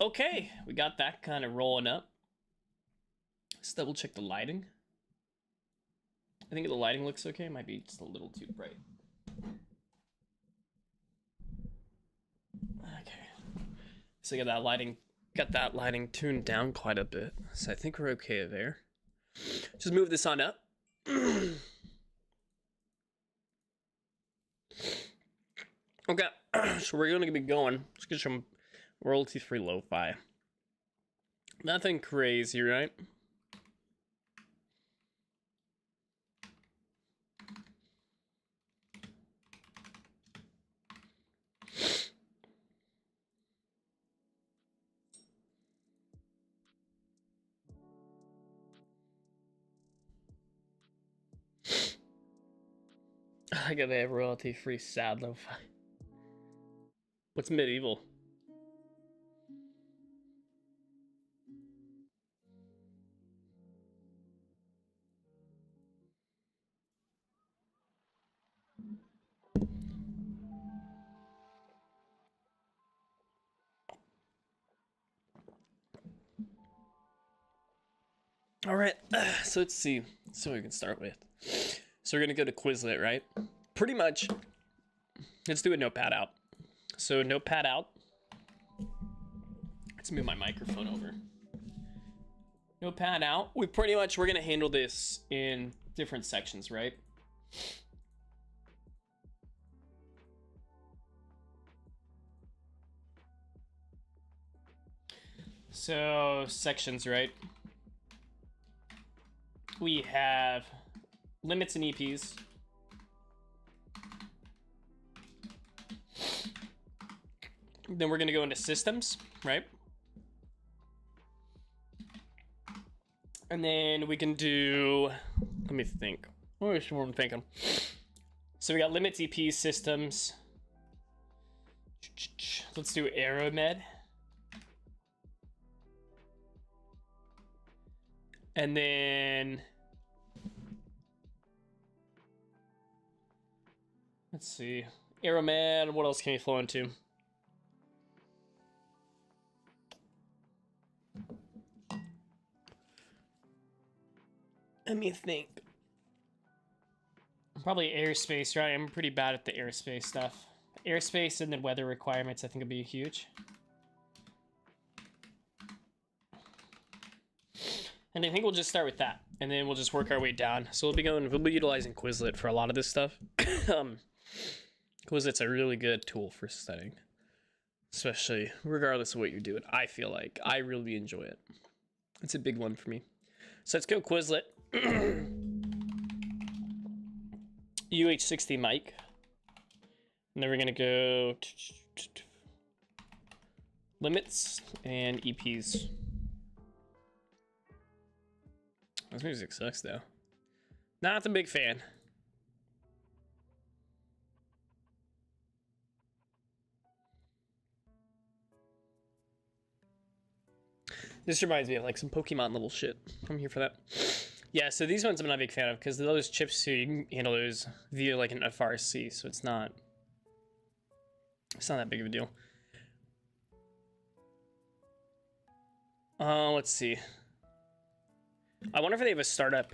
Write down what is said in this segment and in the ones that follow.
Okay, we got that kind of rolling up. Let's double check the lighting. I think the lighting looks okay. It might be just a little too bright. Okay. So got that lighting tuned down quite a bit. So I think we're okay there. Just move this on up. Okay, so we're gonna be going. Let's get some royalty-free lo-fi. Nothing crazy, right? I gotta have royalty-free sad lo-fi. What's medieval? All right, so let's see. So we can start with. So we're gonna go to Quizlet, right? Pretty much. Let's do a notepad out. So notepad out. Let's move my microphone over. Notepad out. We're gonna handle this in different sections, right? So sections, right? We have limits and EPs. Then we're gonna go into systems, right? And then we can do, let me think. What I'm thinking. So we got limits, EPs, systems. Let's do Aeromed. And then, let's see, Aeromed, what else can we flow into? Let me think. Probably airspace, right? I'm pretty bad at the airspace stuff. Airspace and then weather requirements, I think would be huge. And I think we'll just start with that, and then we'll just work our way down. So we'll be utilizing Quizlet for a lot of this stuff. Quizlet's a really good tool for studying, especially regardless of what you're doing. I feel like I really enjoy it. It's a big one for me. So let's go Quizlet. UH60 mic. And then we're gonna go limits and EPs. This music sucks though. Not a big fan. This reminds me of like some Pokemon level shit. I'm here for that. Yeah, so these ones I'm not a big fan of because those chips too, you can handle those via like an FRC, so it's not that big of a deal. Let's see. I wonder if they have a startup.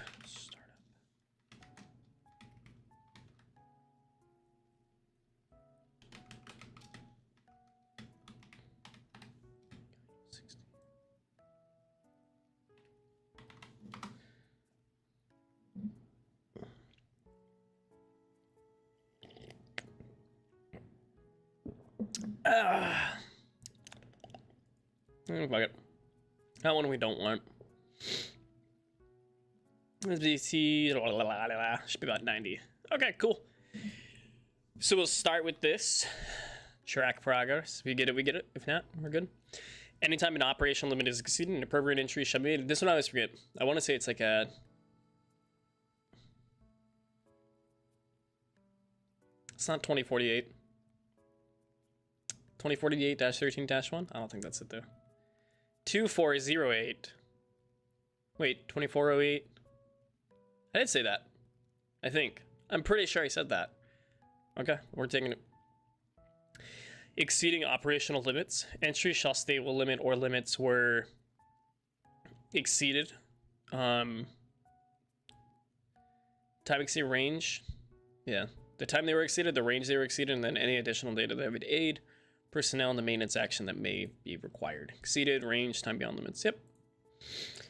Fuck it. That one we don't want. SBC should be about 90. Okay, cool. So we'll start with this. Track progress. If we get it, we get it. If not, we're good. Anytime an operational limit is exceeded, an appropriate entry shall be made. This one I always forget. I want to say it's like a... It's not 2048. 2048-13-1? I don't think that's it though. 2408. Wait, 2408? I did say that. I think. I'm pretty sure I said that. Okay, we're taking it. exceeding operational limits. Entry shall state what limit or limits were exceeded. Time exceed range. Yeah. The time they were exceeded, the range they were exceeded, and then any additional data that would aid personnel in the maintenance action that may be required. Exceeded, range, time beyond limits. Yep.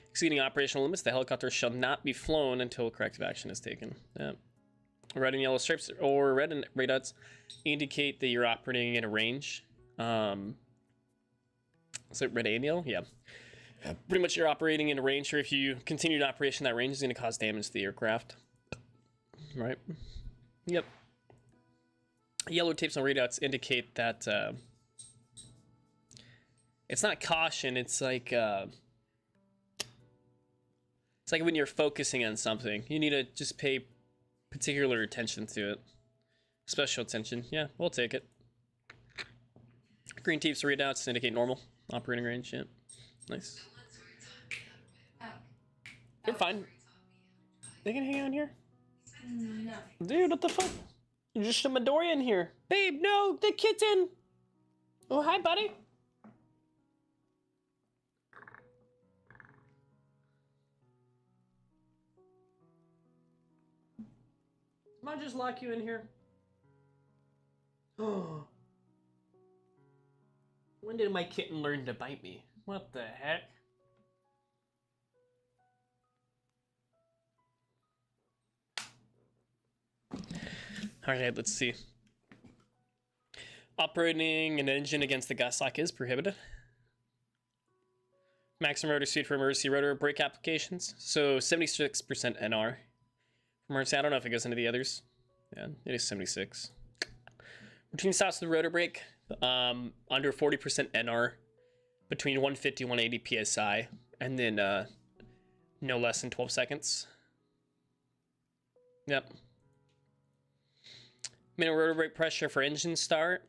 Exceeding operational limits, the helicopter shall not be flown until corrective action is taken. Yep. Red and yellow stripes or red and red dots indicate that you're operating in a range. Is it red and yellow? Yeah. Pretty much you're operating in a range, or if you continue to operation, that range is going to cause damage to the aircraft. Right? Yep. Yellow tapes on readouts indicate that it's not caution, it's like when you're focusing on something. You need to just pay particular attention to it. Special attention. Yeah, we'll take it. Green tapes readouts indicate normal operating range. Yeah. Nice. You're fine. They can hang out here? No. Dude, what the fuck? You're just a Midoriya in here. Babe, no, the kitten. Oh, hi, buddy. Might just lock you in here. Oh. When did my kitten learn to bite me? What the heck? Alright, let's see. Operating an engine against the gas lock is prohibited. Maximum rotor speed for emergency rotor brake applications. So 76% NR. Emergency, I don't know if it goes into the others. Yeah, it is 76. Routine stops with the rotor brake. Under 40% NR. Between 150 and 180 PSI. And then no less than 12 seconds. Yep. Minimum rotor brake pressure for engine start.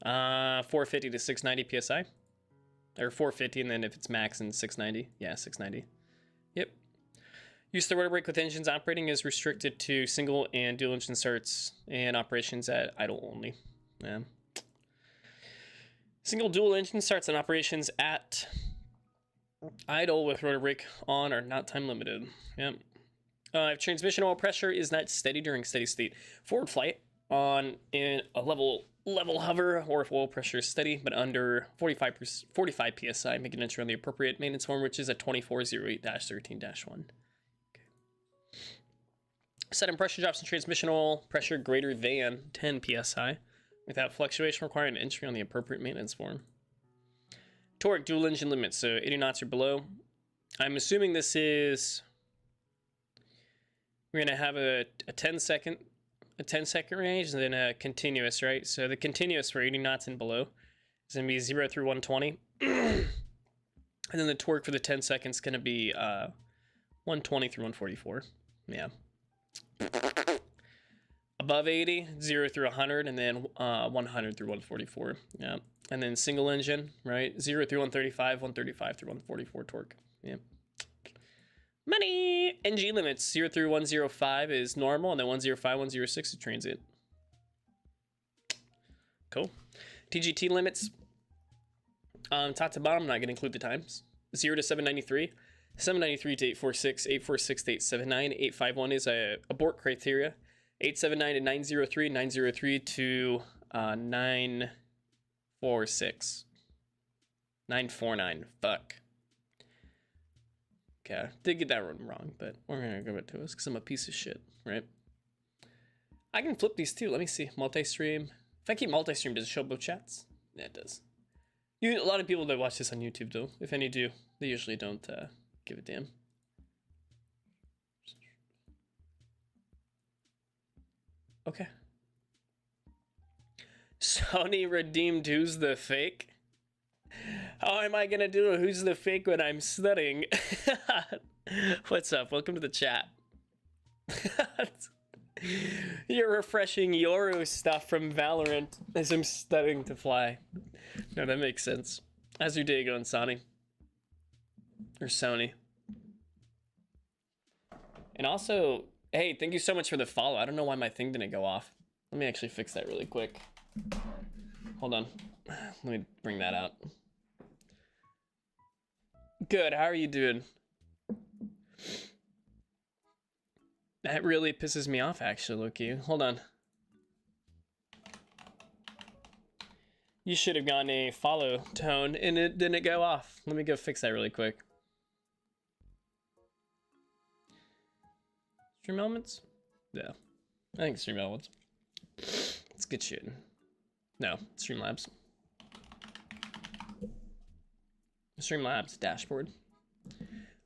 450 to 690 PSI. Or 450, and then if it's max, and 690. Yeah, 690. Yep. Use of the rotor brake with engines operating is restricted to single and dual engine starts and operations at idle only. Yeah. Single dual engine starts and operations at idle with rotor brake on are not time limited. Yep. If transmission oil pressure is not steady during steady state forward flight on in a level hover, or if oil pressure is steady but under 45 psi, make an entry on the appropriate maintenance form, which is at 2408-13-1. Okay. Sudden pressure drops in transmission oil pressure greater than 10 psi without fluctuation requiring an entry on the appropriate maintenance form. Torque dual engine limit, so 80 knots or below. I'm assuming this is, we're gonna have a 10-second range and then a continuous, right? So the continuous for 80 knots and below is gonna be 0 through 120. And then the torque for the 10 seconds is gonna be 120 through 144. Yeah. Above 80, 0 through 100, and then 100 through 144. Yeah. And then single engine, right? 0 through 135, 135 through 144 torque. Yep. Money! NG limits, 0 through 105 is normal, and then 105, 106 is transit. Cool. TGT limits, top to bottom, I'm not going to include the times. 0 to 793, 793 to 846, 846 to 879, 851 is a abort criteria, 879 to 903, 903 to 946. 949, fuck. Okay, I did get that one wrong, but we're gonna give it to us because I'm a piece of shit, right? I can flip these too. Let me see. Multi-stream. If I keep multi-stream, does it show both chats? Yeah, it does. A lot of people that watch this on YouTube, though, if any do, they usually don't give a damn. Okay. Sony redeemed Who's the Fake? How am I gonna do a Who's the Fake when I'm studying? What's up? Welcome to the chat. You're refreshing Yoru stuff from Valorant as I'm studying to fly. No, that makes sense. How's your day going, Sonny? Or Sony? And also, hey, thank you so much for the follow. I don't know why my thing didn't go off. Let me actually fix that really quick. Hold on. Let me bring that out. Good, how are you doing? That really pisses me off, actually, Loki. Hold on. You should have gotten a follow tone and it didn't go off. Let me go fix that really quick. Stream elements? Yeah. I think stream elements. It's good shit. No, Streamlabs. Streamlabs dashboard.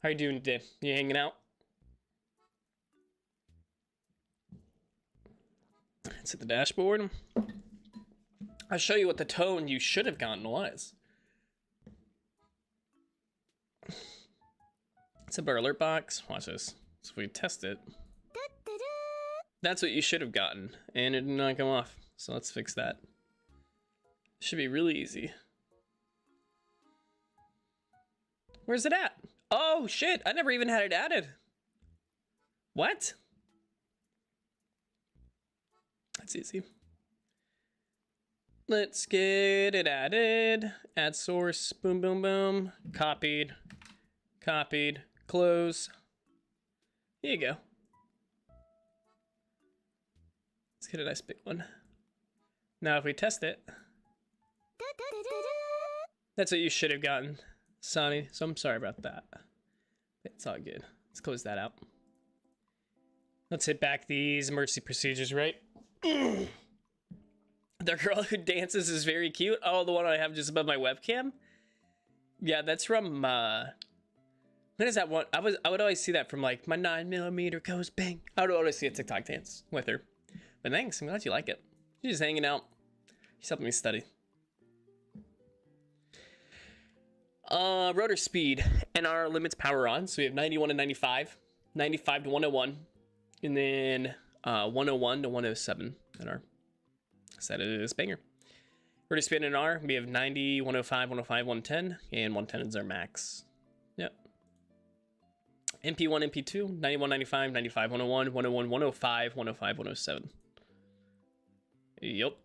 How you doing today? You hanging out? Let's hit the dashboard. I'll show you what the tone you should have gotten was. It's a alert box. Watch this. So if we test it, that's what you should have gotten, and it did not come off. So let's fix that. Should be really easy. Where's it at? Oh shit, I never even had it added. What? That's easy. Let's get it added. Add source, boom, boom, boom. Copied, copied, close. Here you go. Let's get a nice big one. Now if we test it, that's what you should have gotten, Sonny. So I'm sorry about that. It's all good. Let's close that out. Let's hit back these emergency procedures, right? The girl who dances is very cute. Oh, the one I have just above my webcam? Yeah, that's from, when is that one? I would always see that from like my 9mm goes bang. I would always see a TikTok dance with her. But thanks, I'm glad you like it. She's just hanging out. She's helping me study. Rotor speed and our limits power on. So we have 91 to 95, 95 to 101, and then 101 to 107 in our set is banger. Rotor speed in R, we have 90, 105, 105, 110, and 110 is our max. Yep. MP1, MP2, 91, 95, 95, 101, 101, 105, 105, 107. Yep.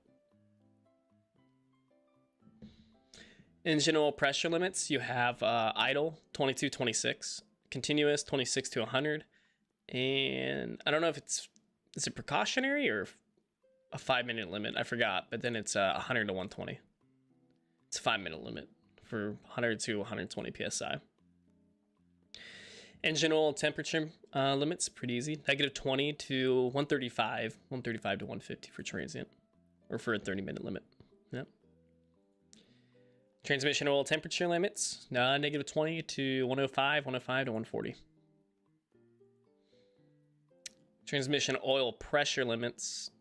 In general pressure limits, you have idle 22, 26, continuous 26 to 100, and I don't know if is it precautionary or a 5-minute limit. I forgot, but then it's 100 to 120. It's a 5-minute limit for 100 to 120 psi. In general temperature limits, pretty easy. Negative 20 to 135, 135 to 150 for transient, or for a 30-minute limit. Yep. Transmission oil temperature limits, negative 20 to 105, 105 to 140. Transmission oil pressure limits,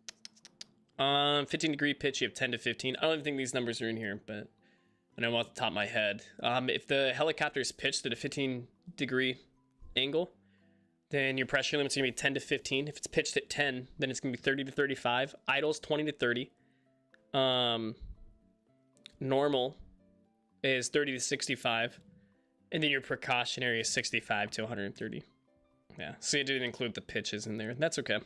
15-degree pitch, you have 10 to 15. I don't even think these numbers are in here, but I know off the top of my head. If the helicopter is pitched at a 15-degree angle, then your pressure limit's gonna be 10 to 15. If it's pitched at 10, then it's gonna be 30 to 35. Idle's 20 to 30. Normal is 30 to 65, and then your precautionary is 65 to 130. Yeah, so you didn't include the pitches in there. That's okay.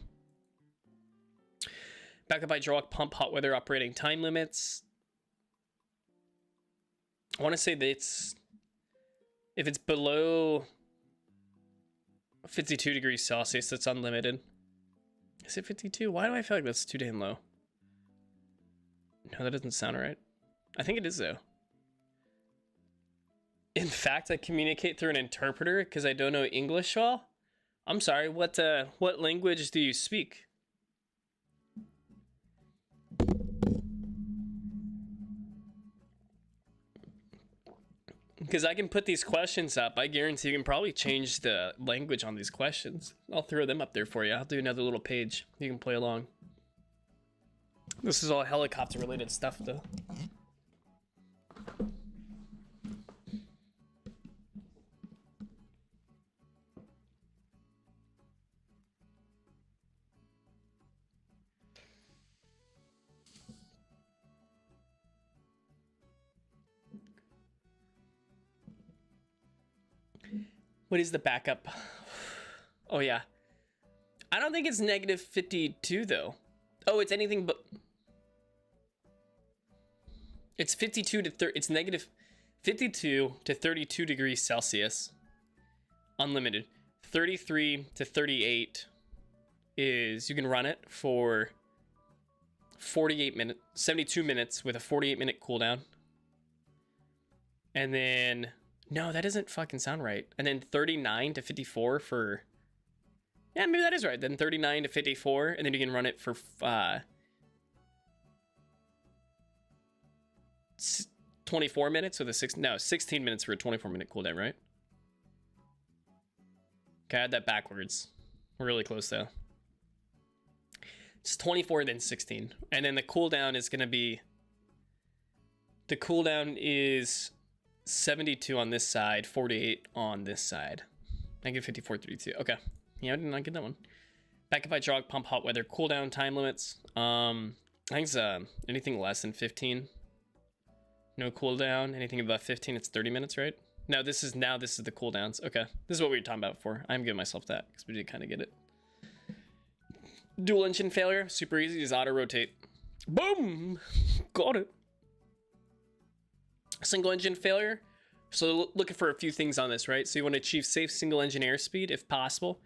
Backup hydraulic pump hot weather operating time limits. I want to say that if it's below 52 degrees Celsius, that's unlimited. Is it 52? Why do I feel like that's too damn low? No, that doesn't sound right. I think it is though. In fact, I communicate through an interpreter because I don't know English well. I'm sorry, what language do you speak? Because I can put these questions up. I guarantee you can probably change the language on these questions. I'll throw them up there for you. I'll do another little page. You can play along. This is all helicopter related stuff though. What is the backup? Oh yeah. I don't think it's negative 52 though. Oh, it's anything but... It's 52 to 30. It's negative 52 to 32 degrees Celsius. Unlimited. 33 to 38 is you can run it for 48 minutes, 72 minutes with a 48-minute cooldown. And then no, that doesn't fucking sound right. And then 39 to 54 for, yeah, maybe that is right. Then 39 to 54, and then you can run it for 24 minutes with a 16 minutes for a 24-minute cooldown, right? Okay, I had that backwards. We're really close though. It's 24 then 16. And then the cooldown is going to be, the cooldown is 72 on this side, 48 on this side. Negative 54, 32. Okay. Yeah, I did not get that one. Back if I jog, pump, hot weather, cooldown, time limits. I think it's anything less than 15. No cooldown. Anything above 15, it's 30 minutes, right? No, this is the cooldowns. Okay. This is what we were talking about before. I'm giving myself that because we did kind of get it. Dual engine failure. Super easy. Just auto rotate. Boom! Got it. Single engine failure. So looking for a few things on this, right? So you want to achieve safe single engine airspeed if possible.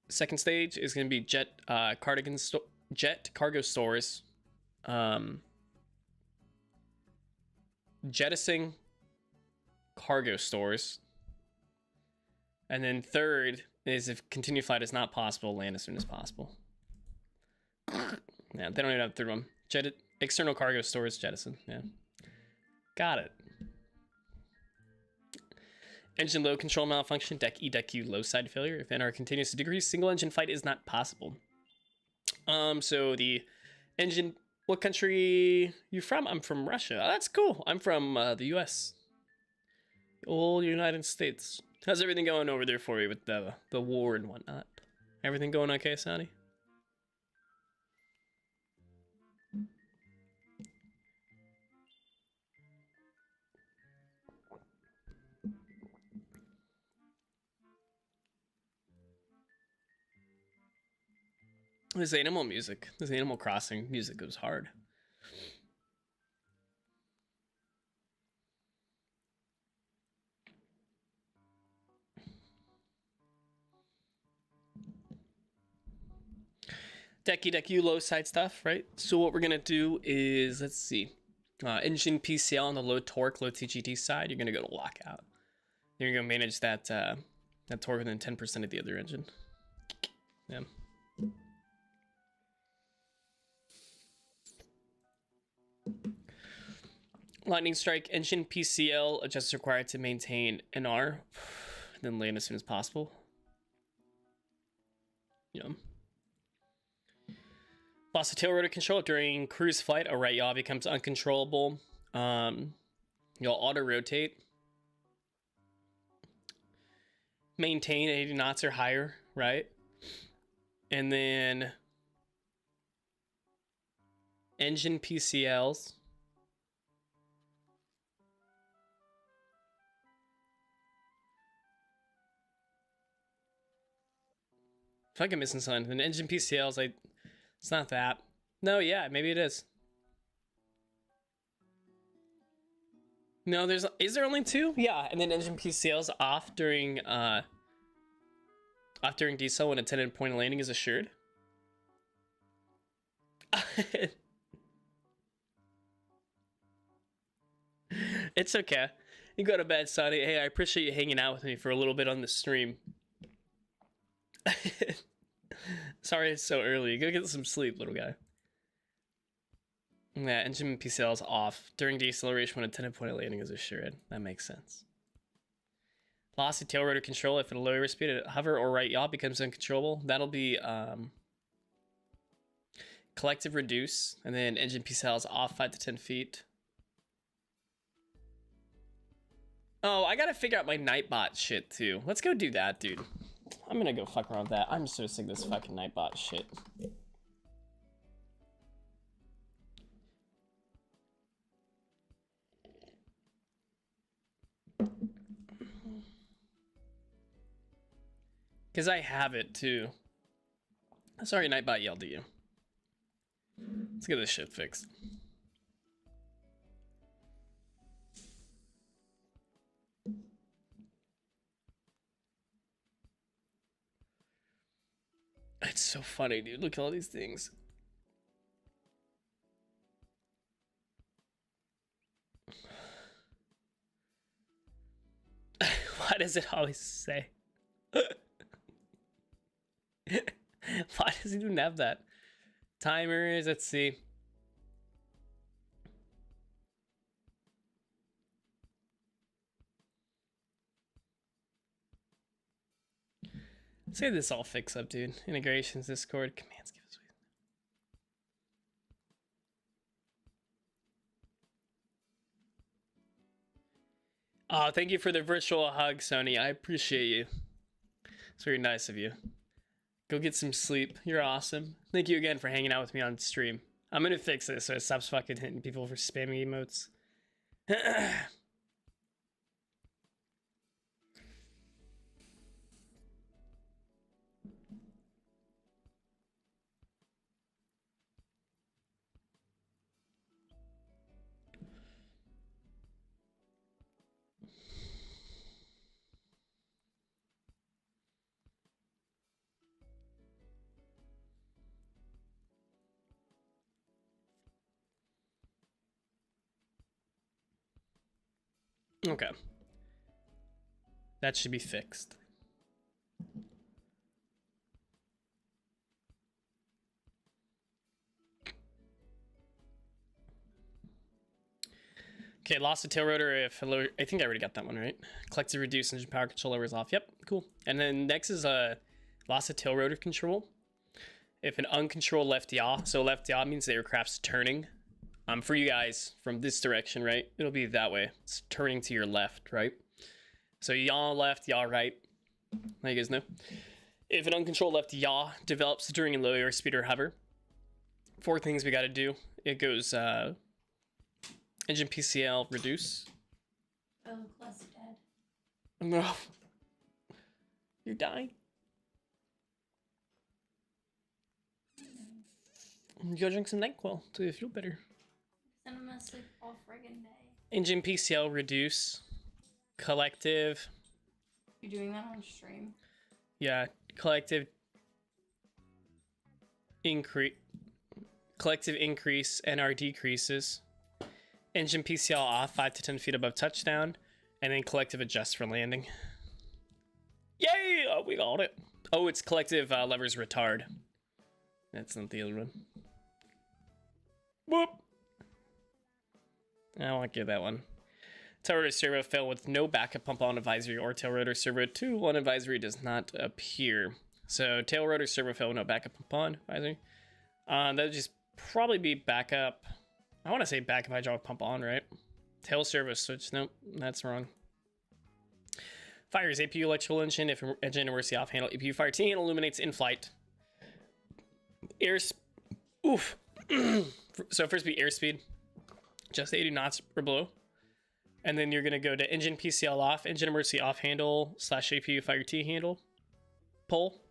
Second stage is going to be jet cargo stores. Jettisoning cargo stores. And then third is if continued flight is not possible, land as soon as possible. Yeah, they don't even have the third one. External cargo stores jettison. Yeah. Got it. Engine load control malfunction, deck E, deck U, low side failure. If NR continues to decrease, single engine flight is not possible. So the engine, what country you from? I'm from Russia. Oh, that's cool. I'm from the US. The old United States. How's everything going over there for you with the war and whatnot? Everything going okay, Sonny? This Animal music, this Animal Crossing music goes hard. Deck U, low side stuff, right? So what we're gonna do is, let's see, engine PCL on the low torque, low TGT side. You're gonna go to lockout. You're gonna manage that that torque within 10% of the other engine. Yeah. Lightning strike, engine PCL adjust required to maintain NR, then land as soon as possible. Yeah. Loss of tail rotor control during cruise flight. A right yaw becomes uncontrollable. You'll auto rotate. Maintain 80 knots or higher, right? And then engine PCLs. I feel like I'm missing something. An engine PCLs, it's not that. No, yeah, maybe it is. No, is there only two? Yeah, and then engine PCLs off during decel when intended point of landing is assured. It's okay. You go to bed, Sonny. Hey, I appreciate you hanging out with me for a little bit on the stream. Sorry it's so early. Go get some sleep, little guy. Yeah, engine PCLs off. During deceleration when intended point of landing is assured. That makes sense. Loss of tail rotor control if at a lower speed, a hover or right yaw becomes uncontrollable. That'll be collective reduce, and then engine PCLs off 5 to 10 feet. Oh, I gotta figure out my Nightbot shit too. Let's go do that, dude. I'm gonna go fuck around with that. I'm so sick of this fucking Nightbot shit. Because I have it too. Sorry, Nightbot yelled at you. Let's get this shit fixed. It's so funny, dude. Look at all these things. Why does it always say? Why does it even have that? Timers, let's see. Say this all fix up, dude. Integrations, Discord, commands give us. Oh, thank you for the virtual hug, Sony. I appreciate you. It's very nice of you. Go get some sleep. You're awesome. Thank you again for hanging out with me on stream. I'm gonna fix this so it stops fucking hitting people for spamming emotes. Okay. That should be fixed. Okay, lost the tail rotor if I think I already got that one right. Collective reduce engine power control levers off. Yep, cool. And then next is loss of tail rotor control. If an uncontrolled left yaw, so left yaw means the aircraft's turning. For you guys from this direction, right? It'll be that way. It's turning to your left, right? So yaw left, yaw right. Now you guys know. If an uncontrolled left yaw develops during a low airspeed or hover, 4 things we got to do. It goes engine PCL reduce. Oh, Clu's dead. No. You're dying. Go drink some NyQuil so you feel better. Send him to sleep all friggin' day. Engine PCL reduce. Collective. You're doing that on stream? Yeah, collective increase. Collective increase NR decreases. Engine PCL off 5 to 10 feet above touchdown. And then collective adjust for landing. Yay! Oh, we got it. Oh, it's collective levers retard. That's not the other one. Whoop! I won't get that one. Tail rotor servo fail with no backup pump on advisory or tail rotor servo 2 on advisory does not appear. So tail rotor servo fail with no backup pump on advisory. That would just probably be backup. I want to say backup hydraulic pump on, right? Tail servo switch. Nope, that's wrong. Fires APU electrical engine. If engine emergency off handle, APU fire T handle illuminates in flight. Oof. So first be airspeed, just 80 knots or below. And then you're going to go to engine PCL off, engine emergency off handle / APU fire T handle, pull.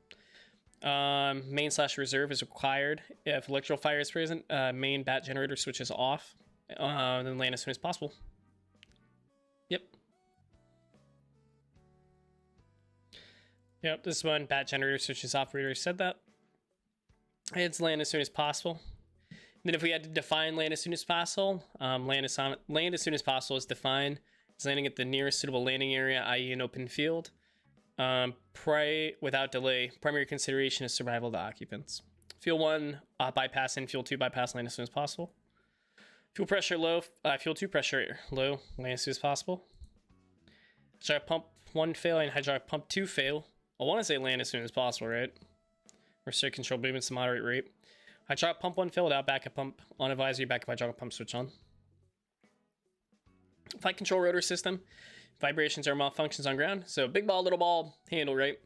Main / reserve is required. If electrical fire is present, main bat generator switches off. Then land as soon as possible. Yep. Yep, this one, bat generator switches off. We already said that. It's land as soon as possible. Then if we had to define land as soon as possible, land as soon as possible is defined as landing at the nearest suitable landing area, i.e. an open field. Pray without delay. Primary consideration is survival of the occupants. Fuel 1 bypass in, fuel 2 bypass land as soon as possible. Fuel pressure low, fuel 2 pressure low, land as soon as possible. Hydraulic pump 1 fail and hydraulic pump 2 fail. I want to say land as soon as possible, right? Restrict control movements to moderate rate. Hydraulic pump 1 fail without backup pump on advisory, backup hydraulic pump switch on. Flight control rotor system. Vibrations or malfunctions on ground. So big ball, little ball, handle, right?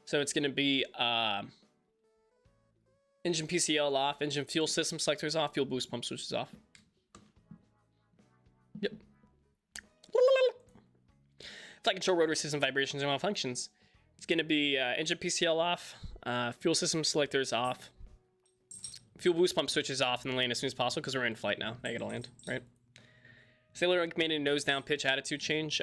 So it's going to be engine PCL off, engine fuel system selectors off, fuel boost pump switches off. Yep. Flight control rotor system vibrations or malfunctions. It's going to be engine PCL off, fuel system selectors off, fuel boost pump switches off, and then land as soon as possible because we're in flight now. Now you gotta land, right? Stable uncommanded nose down pitch attitude change.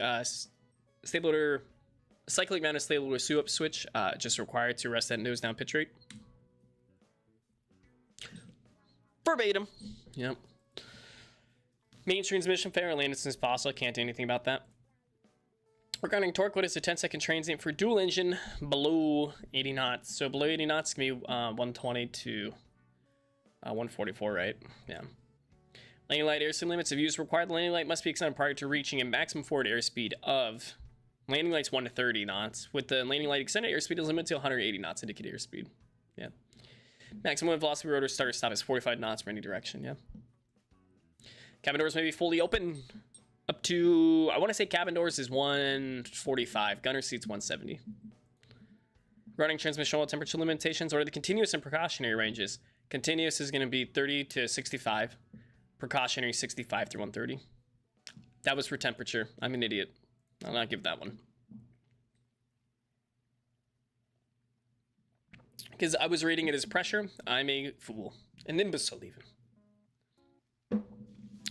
Cyclic mounted stable switch just required to rest at nose down pitch rate. Verbatim. Yep. Main transmission fair, land as soon as possible. Can't do anything about that. Regarding torque, what is the 10-second transient for dual engine below 80 knots? So below 80 knots can be 120 to 144, right? Yeah. Landing light airspeed limits of use required. The landing light must be extended prior to reaching a maximum forward airspeed of landing light's 1 to 30 knots. With the landing light extended, airspeed is limited to 180 knots indicated airspeed. Yeah. Maximum velocity rotor start or stop is 45 knots for any direction. Yeah. Cabin doors may be fully open up to, I want to say cabin doors is 145. Gunner seats 170. Regarding transmission oil temperature limitations, what are the continuous and precautionary ranges? Continuous is going to be 30 to 65. Precautionary 65 through 130. That was for temperature. I'm an idiot. I'll not give that one. Because I was rating it as pressure. I'm a fool. An imbecile even.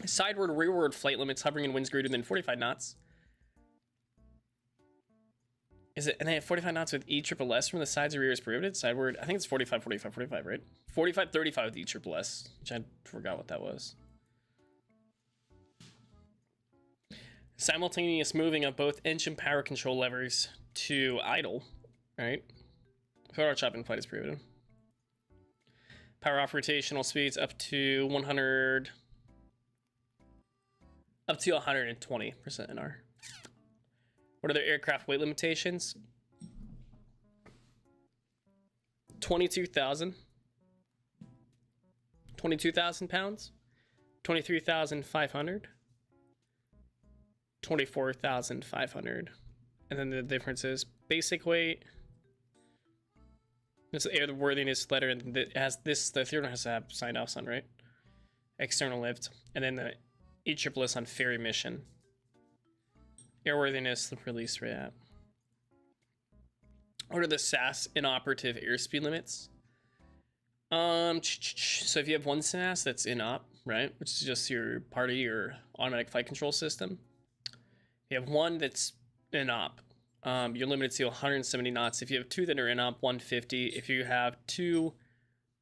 Sideward, rearward flight limits hovering in winds greater than 45 knots. Is it, and they have 45 knots with ESSS from the sides or rear is prohibited? Sideward, I think it's 45, 45, 45, right? 45, 35 with ESSS, which I forgot what that was. Simultaneous moving of both engine power control levers to idle, right? Photo chop in flight is prohibited. Power off rotational speeds up to 100, up to 120% NR. What are their aircraft weight limitations? 22,000 pounds, 23,500, 24,500. And then the difference is basic weight. This airworthiness letter, and it has this, the third one has to have signed off on, right? External lift. And then the ESSS on ferry mission. Airworthiness release for that. What are the SAS inoperative airspeed limits? So if you have one SAS that's inop, right, which is just your part of your automatic flight control system. You have one that's inop. You're limited to 170 knots. If you have two that are inop, 150. If you have two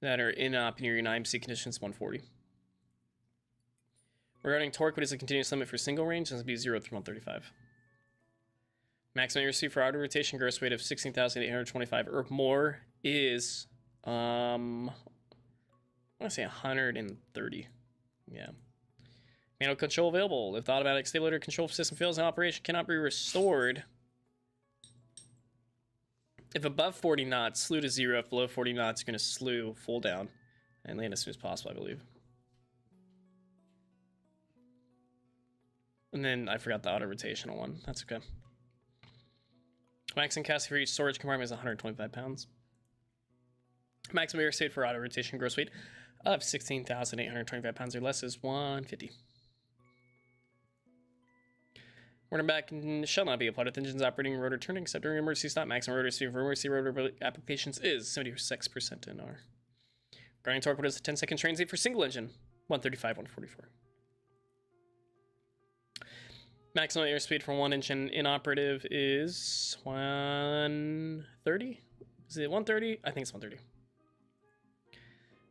that are inop in your IMC conditions, 140. Regarding torque, what is the continuous limit for single range? It's going to be 0 through 135. Maximum airspeed for outer rotation, gross weight of 16,825 or more is, I want to say 130. Yeah. Manual control available. If the automatic stabilizer control system fails in operation, cannot be restored. If above 40 knots, slew to 0. If below 40 knots, you're going to slew full down and land as soon as possible, I believe. And then I forgot the auto rotational one. That's okay. Maximum capacity for each storage compartment is 125 pounds. Maximum airspeed for auto rotation gross weight of 16,825 pounds or less is 150. Rotor back shall not be applied with engines operating rotor turning except during emergency stop. Maximum rotor speed for emergency rotor applications is 76% in R. Regarding torque, what is the 10-second transient for single engine? 135, 144. Maximum airspeed for one engine inoperative is 130. Is it 130? I think it's 130.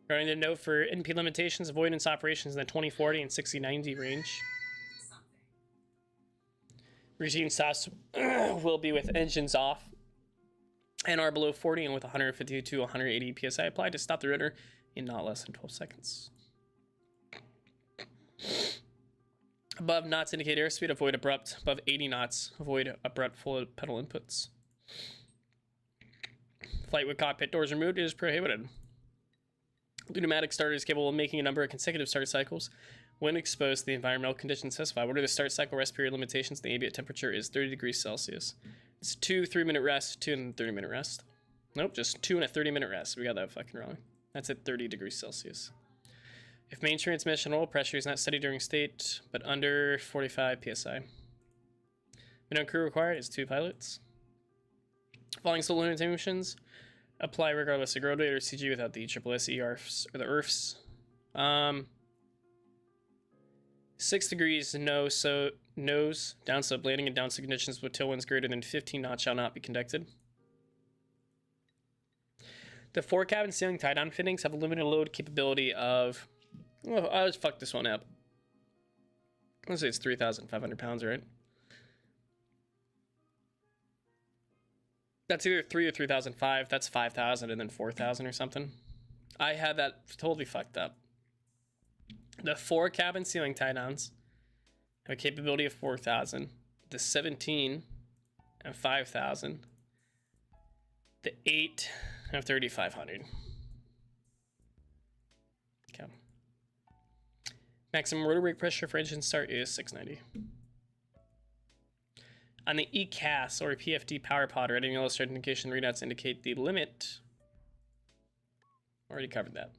Regarding the note for NP limitations, avoidance operations in the 2040 and 6090 range. Routine stops will be with engines off and are below 40 and with 150 to 180 psi applied to stop the rotor in not less than 12 seconds. Above knots indicate airspeed, avoid abrupt. Above 80 knots, avoid abrupt full pedal inputs. Flight with cockpit doors removed is prohibited. The pneumatic starter is capable of making a number of consecutive start cycles when exposed to the environmental conditions specified. What are the start cycle rest period limitations? The ambient temperature is 30 degrees Celsius. It's 2 3-minute rest, 2 and 30-minute rest. Nope, just 2 and a 30-minute rest. We got that fucking wrong. That's at 30 degrees Celsius. If main transmission oil pressure is not steady during state, but under 45 psi. Minimum crew required is 2 pilots. Following solo limitations apply regardless of growth rate or CG without the ESSS, ERFs, or the ERFs. 6 degrees nose, downslope landing and downslope conditions with tailwinds greater than 15 knots shall not be conducted. The 4 cabin ceiling tie-down fittings have a limited load capability of Oh, I'll just fuck this one up. Let's say it's 3,500 pounds, right? That's either 3 or 3,005. That's 5,000 and then 4,000 or something. I had that totally fucked up. The 4 cabin ceiling tie downs have a capability of 4,000. The 17 have 5,000. The 8 have 3,500. Okay. Maximum rotor brake pressure for engine start is 690. On the ECAS or PFD power pod, red and yellow start indication readouts indicate the limit. Already covered that.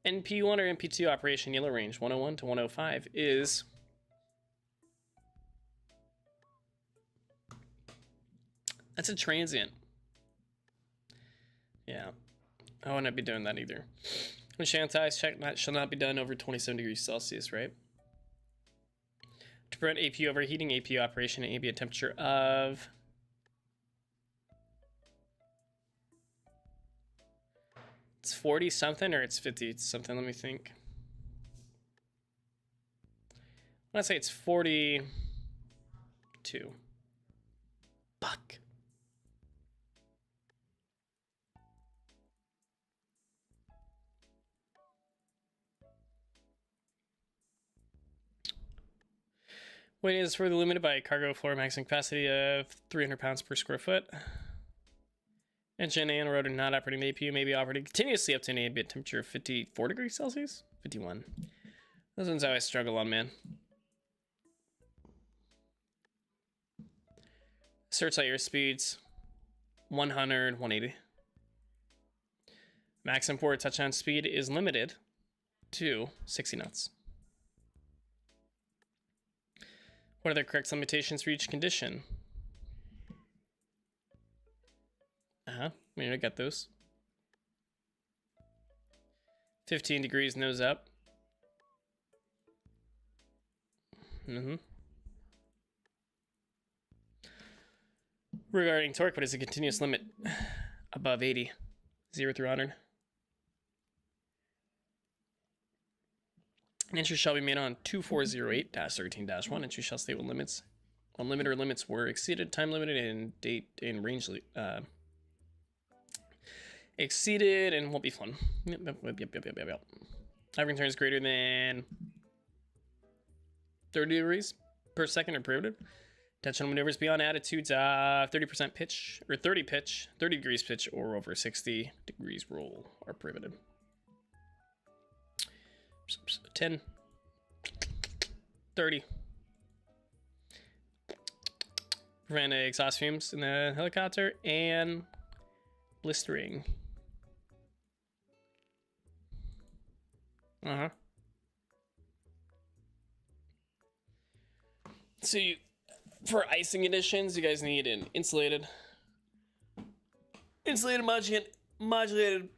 NP1 or NP2 operation yellow range 101 to 105 is that's a transient. Yeah, I wouldn't be doing that either. When Shanghai's check that shall not be done over 27 degrees Celsius, right? To prevent APU overheating, APU operation at ambient temperature of it's 40 something or it's 50 something. Let me think. I want to say it's 42. Fuck. Weight is further limited by cargo floor maximum capacity of 300 pounds per square foot. Engine and rotor not operating the APU may be operating continuously up to an ambient temperature of 54 degrees Celsius? 51. Those ones I always struggle on, man. Searchlight airspeeds 100, 180. Maximum forward touchdown speed is limited to 60 knots. What are the correct limitations for each condition? We need to get those. 15 degrees nose up. Regarding torque, what is the continuous limit above 80? 0 through 100. An entry shall be made on 2408-13-1. Entry shall state what limits, unlimited or limits were exceeded, time limited, and date and range exceeded, and won't be fun. Yep. Average turn is greater than 30 degrees per second or prohibited. Intentional maneuvers beyond attitudes 30% pitch or 30 degrees pitch or over 60 degrees roll are prohibited. 10, 30. Prevent exhaust fumes in the helicopter and blistering. So for icing conditions, you guys need an insulated modulated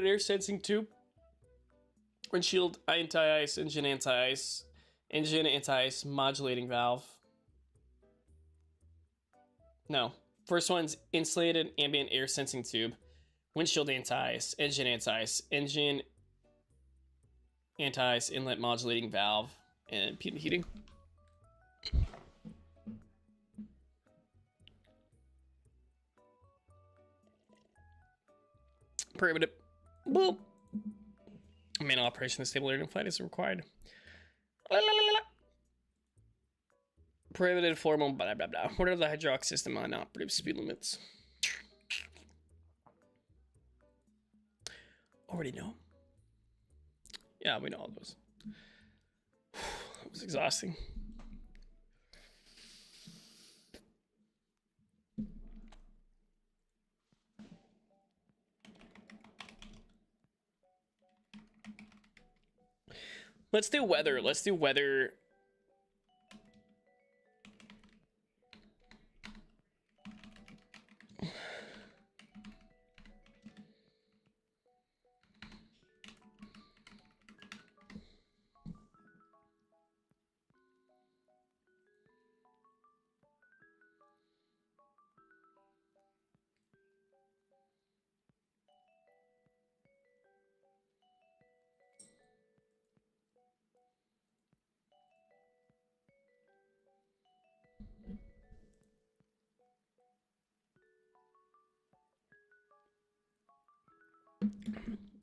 air sensing tube, windshield anti-ice, engine anti-ice, modulating valve. No, first one's insulated ambient air sensing tube, windshield anti-ice, engine anti-ice, inlet modulating valve, and heating. Prohibited. Boop. Main operation of stable air in flight is required. Prohibited formal blah blah blah. What are the hydraulic system on operative speed limits? Already know. Yeah, we know all those. It was exhausting. Let's do weather.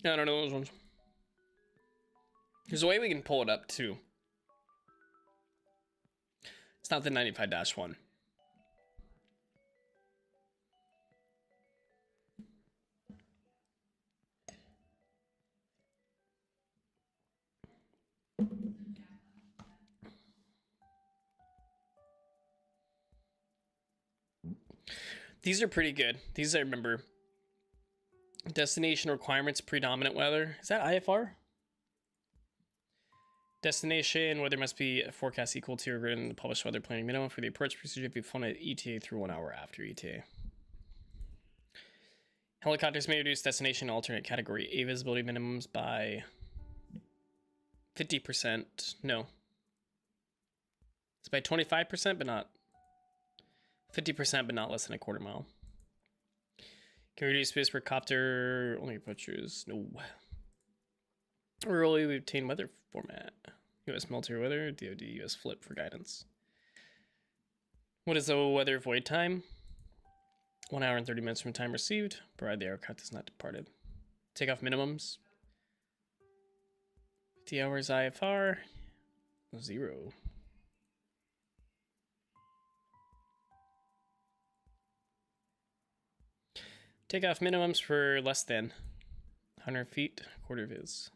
I don't know those ones. There's a way we can pull it up too. It's not the 95-1. These are pretty good. These I remember. Destination requirements, predominant weather. Is that IFR? Destination weather must be a forecast equal to or greater than the published weather planning minimum for the approach procedure if you flown at ETA through 1 hour after ETA. Helicopters may reduce destination alternate category A visibility minimums by 50%. No. It's by 25%, but not 50%, but not less than a quarter mile. Can we reduce space per copter? Only approaches. No. Early we obtain weather format. US military weather, DoD US flip for guidance. What is the weather void time? 1 hour and 30 minutes from time received, provided the aircraft is not departed. Takeoff minimums. 50 hours IFR. 0. Takeoff minimums for less than 100 feet, quarter viz.